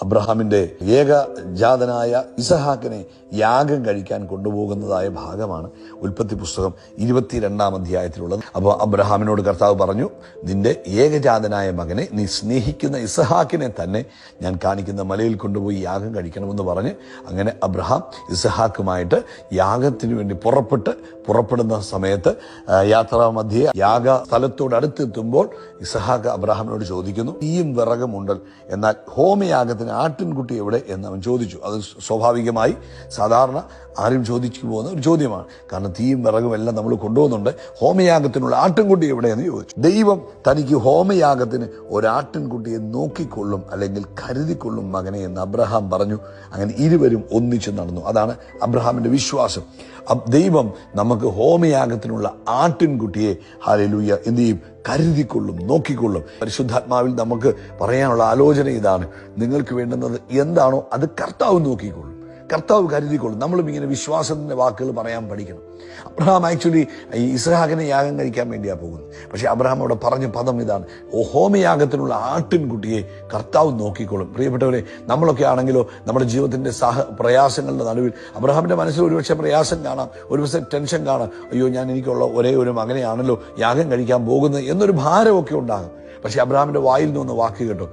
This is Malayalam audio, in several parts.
അബ്രഹാമിന്റെ ഏകജാതനായ ഇസഹാക്കിനെ യാഗം കഴിക്കാൻ കൊണ്ടുപോകുന്നതായ ഭാഗമാണ് ഉൽപ്പത്തി പുസ്തകം 22-ാം അധ്യായത്തിലുള്ളത്. അപ്പോൾ അബ്രഹാമിനോട് കർത്താവ് പറഞ്ഞു, നിന്റെ ഏകജാതനായ മകനെ, നീ സ്നേഹിക്കുന്ന ഇസഹാക്കിനെ തന്നെ ഞാൻ കാണിക്കുന്ന മലയിൽ കൊണ്ടുപോയി യാഗം കഴിക്കണമെന്ന് പറഞ്ഞ് അങ്ങനെ അബ്രഹാം ഇസഹാക്കുമായിട്ട് യാഗത്തിന് വേണ്ടി പുറപ്പെടുന്ന സമയത്ത് യാത്രാമധ്യേ യാഗ സ്ഥലത്തോട് അടുത്തെത്തുമ്പോൾ ഇസഹാക്ക് അബ്രഹാമിനോട് ചോദിക്കുന്നു, തീയും വിറകുമുണ്ട്, എന്നാൽ ഹോമയാഗത്തിന് ആട്ടിൻകുട്ടി എവിടെ എന്ന് അവൻ ചോദിച്ചു. അത് സ്വാഭാവികമായി സാധാരണ ആരും ചോദിച്ചു പോകുന്ന ഒരു ചോദ്യമാണ്. കാരണം തീയും വിറകും എല്ലാം നമ്മൾ കൊണ്ടുപോകുന്നുണ്ട്, ഹോമയാഗത്തിനുള്ള ആട്ടിൻകുട്ടി എവിടെയെന്ന് ചോദിച്ചു. ദൈവം തനിക്ക് ഹോമയാഗത്തിന് ഒരാട്ടിൻകുട്ടിയെ നോക്കിക്കൊള്ളും, അല്ലെങ്കിൽ കരുതിക്കൊള്ളും മകനെ എന്ന് അബ്രഹാം പറഞ്ഞു. അങ്ങനെ ഇരുവരും ഒന്നിച്ചു നടന്നു. അതാണ് അബ്രഹാമിന്റെ വിശ്വാസം. ദൈവം നമുക്ക് ഹോമയാഗത്തിനുള്ള ആട്ടിൻകുട്ടിയെ ഹല്ലേലൂയ എന്ത് ചെയ്യും? കരുതിക്കൊള്ളും, നോക്കിക്കൊള്ളും. പരിശുദ്ധാത്മാവിൽ നമുക്ക് പറയാനുള്ള ആലോചന ഇതാണ്: നിങ്ങൾക്ക് വേണ്ടുന്നത് എന്താണോ അത് കർത്താവ് നോക്കിക്കൊള്ളും, കർത്താവ് കരുതിക്കൊള്ളും. നമ്മളും ഇങ്ങനെ വിശ്വാസത്തിന്റെ വാക്കുകൾ പറയാൻ പഠിക്കണം. അബ്രഹാം ആക്ച്വലി ഈ ഇസ്ഹാക്കിനെ യാഗം കഴിക്കാൻ വേണ്ടിയാണ് പോകുന്നത്. പക്ഷെ അബ്രഹാം അവിടെ പറഞ്ഞ പദം ഇതാണ്: ഹോമയാഗത്തിനുള്ള ആട്ടിൻകുട്ടിയെ കർത്താവ് നോക്കിക്കൊള്ളും. പ്രിയപ്പെട്ടവരെ, നമ്മളൊക്കെ ആണെങ്കിലോ നമ്മുടെ ജീവിതത്തിന്റെ പ്രയാസങ്ങളുടെ നടുവിൽ അബ്രഹാമിന്റെ മനസ്സിൽ ഒരുപക്ഷെ പ്രയാസം കാണാം, ഒരുപക്ഷെ ടെൻഷൻ കാണാം. അയ്യോ, ഞാൻ എനിക്കുള്ള ഒരേ ഒരു മകനെയാണല്ലോ യാഗം കഴിക്കാൻ പോകുന്നത് എന്നൊരു ഭാരമൊക്കെ ഉണ്ടാകും. പക്ഷെ അബ്രഹാമിന്റെ വായിൽ നിന്ന് വാക്ക് കേട്ടോ,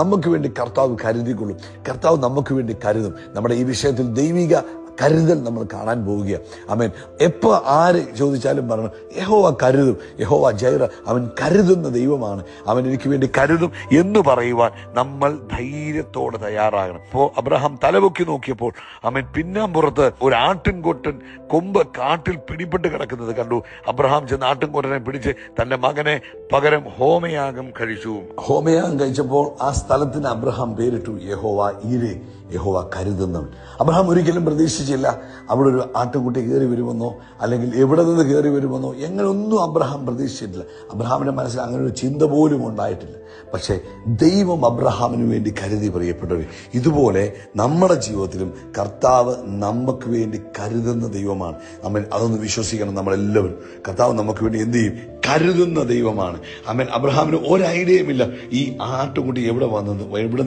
നമുക്ക് വേണ്ടി കർത്താവ് കരുതിക്കൊള്ളും, കർത്താവ് നമുക്ക് വേണ്ടി കരുതും. നമ്മുടെ ഈ വിഷയത്തിൽ ദൈവിക കരുതൽ നമ്മൾ കാണാൻ പോവുകയാണ്. ആമേൻ. എപ്പോൾ ആര് ചോദിച്ചാലും പറഞ്ഞു, യഹോവ കരുതും, യഹോവ ജൈറ, അവൻ കരുതുന്ന ദൈവമാണ്, അവൻ എനിക്ക് വേണ്ടി കരുതും എന്ന് പറയുവാൻ നമ്മൾ ധൈര്യത്തോടെ തയ്യാറാകണം. അപ്പോൾ അബ്രഹാം തലപൊക്കി നോക്കിയപ്പോൾ അവൻ പിന്നാമ്പുറത്ത് ഒരു ആട്ടിൻകൊറ്റൻ കൊമ്പ് കാട്ടിൽ പിടിപെട്ട് കിടക്കുന്നത് കണ്ടു. അബ്രഹാം ചെന്ന് ആട്ടിൻകൊറ്റനെ പിടിച്ച് തന്റെ മകനെ പകരം ഹോമയാഗം കഴിച്ചു. ഹോമയാഗം കഴിച്ചപ്പോൾ ആ സ്ഥലത്തിന് അബ്രഹാം പേരിട്ടു യഹോവ ഈരേ, യഹോവ കരുതുന്നവൻ. അബ്രഹാം ഒരിക്കലും പ്രതീക്ഷിച്ചില്ല അവിടെ ഒരു ആട്ടുകുട്ടി കയറി വരുമെന്നോ, അല്ലെങ്കിൽ എവിടെ നിന്ന് കയറി വരുമെന്നോ, എങ്ങനെയൊന്നും അബ്രഹാം പ്രതീക്ഷിച്ചിട്ടില്ല. അബ്രഹാമിന്റെ മനസ്സിൽ അങ്ങനെ ഒരു ചിന്ത പോലും ഉണ്ടായിട്ടില്ല. പക്ഷേ ദൈവം അബ്രഹാമിന് വേണ്ടി കരുതി. പ്രിയപ്പെട്ടവർ, ഇതുപോലെ നമ്മുടെ ജീവിതത്തിലും കർത്താവ് നമുക്ക് വേണ്ടി കരുതുന്ന ദൈവമാണ്. നമ്മൾ അതൊന്ന് വിശ്വസിക്കണം. നമ്മളെല്ലാവരും കർത്താവ് നമുക്ക് വേണ്ടി എന്ത് ചെയ്യും? കരുതുന്ന ദൈവമാണ്. ആമേൻ. അബ്രഹാമിന് ഒരു ഐഡിയയുമില്ല ഈ ആട്ടുകുട്ടി എവിടെ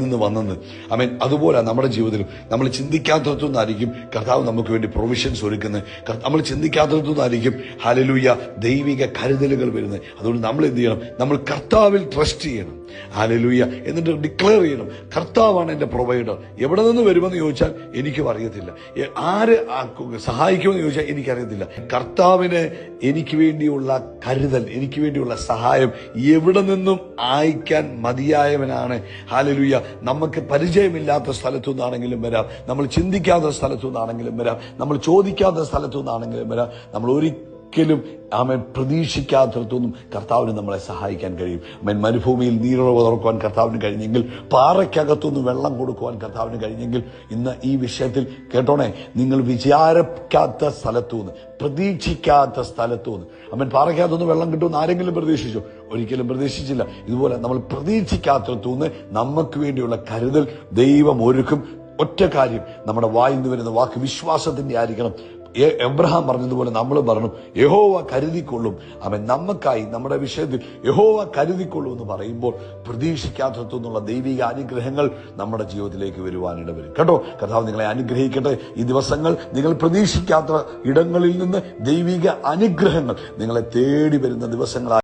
നിന്ന് വന്നെന്ന്. ആമേൻ. അതുപോലെ നമ്മുടെ ജീവിതത്തിലും നമ്മൾ ചിന്തിക്കാത്തടത്തുനിന്നായിരിക്കും കർത്താവ് നമുക്ക് വേണ്ടി പ്രൊവിഷൻസ് ഒരുക്കുന്നത്. നമ്മൾ ചിന്തിക്കാത്തടത്തുനിന്നായിരിക്കും ഹല്ലേലൂയ ദൈവിക കരുതലുകൾ വരുന്നത്. അതുകൊണ്ട് നമ്മൾ എന്ത് ചെയ്യണം? നമ്മൾ കർത്താവിൽ ട്രസ്റ്റ് ചെയ്യണം. ഹല്ലേലൂയ എന്നിട്ട് ഡിക്ലെയർ ചെയ്യണം, കർത്താവാണ് എന്റെ പ്രൊവൈഡർ. എവിടെ നിന്ന് വരുമെന്ന് ചോദിച്ചാൽ എനിക്കും അറിയത്തില്ല, ആര് സഹായിക്കുമെന്ന് ചോദിച്ചാൽ എനിക്കറിയത്തില്ല. കർത്താവിന് എനിക്ക് വേണ്ടിയുള്ള കരുതൽ, എനിക്ക് വേണ്ടിയുള്ള സഹായം എവിടെ നിന്നും അയക്കാൻ മതിയായവനാണ്. ഹല്ലേലൂയ. നമുക്ക് പരിചയമില്ലാത്ത സ്ഥലത്തു നിന്നാണെങ്കിലും വരാം, നമ്മൾ ചിന്തിക്കാത്ത സ്ഥലത്തു നിന്നാണെങ്കിലും വരാം, നമ്മൾ ചോദിക്കാത്ത സ്ഥലത്തു നിന്നാണെങ്കിലും വരാം, നമ്മൾ ഒരിക്കലും ആമേൻ പ്രതീക്ഷിക്കാത്തടത്തൊന്നും കർത്താവിന് നമ്മളെ സഹായിക്കാൻ കഴിയും. ആമേൻ. മരുഭൂമിയിൽ നീരുറവ് തുറക്കുവാൻ കർത്താവിന് കഴിഞ്ഞെങ്കിൽ, പാറയ്ക്കകത്തുനിന്ന് വെള്ളം കൊടുക്കുവാൻ കർത്താവിന് കഴിഞ്ഞെങ്കിൽ, ഇന്ന് ഈ വിഷയത്തിൽ കേട്ടോണേ, നിങ്ങൾ വിചാരിക്കാത്ത സ്ഥലത്തുനിന്ന്, പ്രതീക്ഷിക്കാത്ത സ്ഥലത്തുനിന്ന്, ആമേൻ, പാറയ്ക്കകത്തുനിന്ന് വെള്ളം കിട്ടുമെന്ന് ആരെങ്കിലും പ്രതീക്ഷിച്ചോ? ഒരിക്കലും പ്രതീക്ഷിച്ചില്ല. ഇതുപോലെ നമ്മൾ പ്രതീക്ഷിക്കാത്തടത്തുനിന്ന് നമുക്ക് വേണ്ടിയുള്ള കരുതൽ ദൈവം ഒരുക്കും. ഒറ്റ കാര്യം, നമ്മുടെ വായിൽ നിന്ന് വരുന്ന വാക്ക് വിശ്വാസത്തിന്റെ ആയിരിക്കണം. എബ്രഹാം പറഞ്ഞതുപോലെ നമ്മൾ പറഞ്ഞു, യഹോവ കരുതിക്കൊള്ളും. അവൻ നമുക്കായി, നമ്മുടെ വിഷയത്തിൽ യഹോവ കരുതിക്കൊള്ളും എന്ന് പറയുമ്പോൾ പ്രതീക്ഷിക്കാത്തടത്തുനിന്നുള്ള ദൈവിക അനുഗ്രഹങ്ങൾ നമ്മുടെ ജീവിതത്തിലേക്ക് വരുവാനിടവരും. കേട്ടോ, കർത്താവ് നിങ്ങളെ അനുഗ്രഹിക്കട്ടെ. ഈ ദിവസങ്ങൾ നിങ്ങൾ പ്രതീക്ഷിക്കാത്ത ഇടങ്ങളിൽ നിന്ന് ദൈവിക അനുഗ്രഹങ്ങൾ നിങ്ങളെ തേടി വരുന്ന ദിവസങ്ങളായി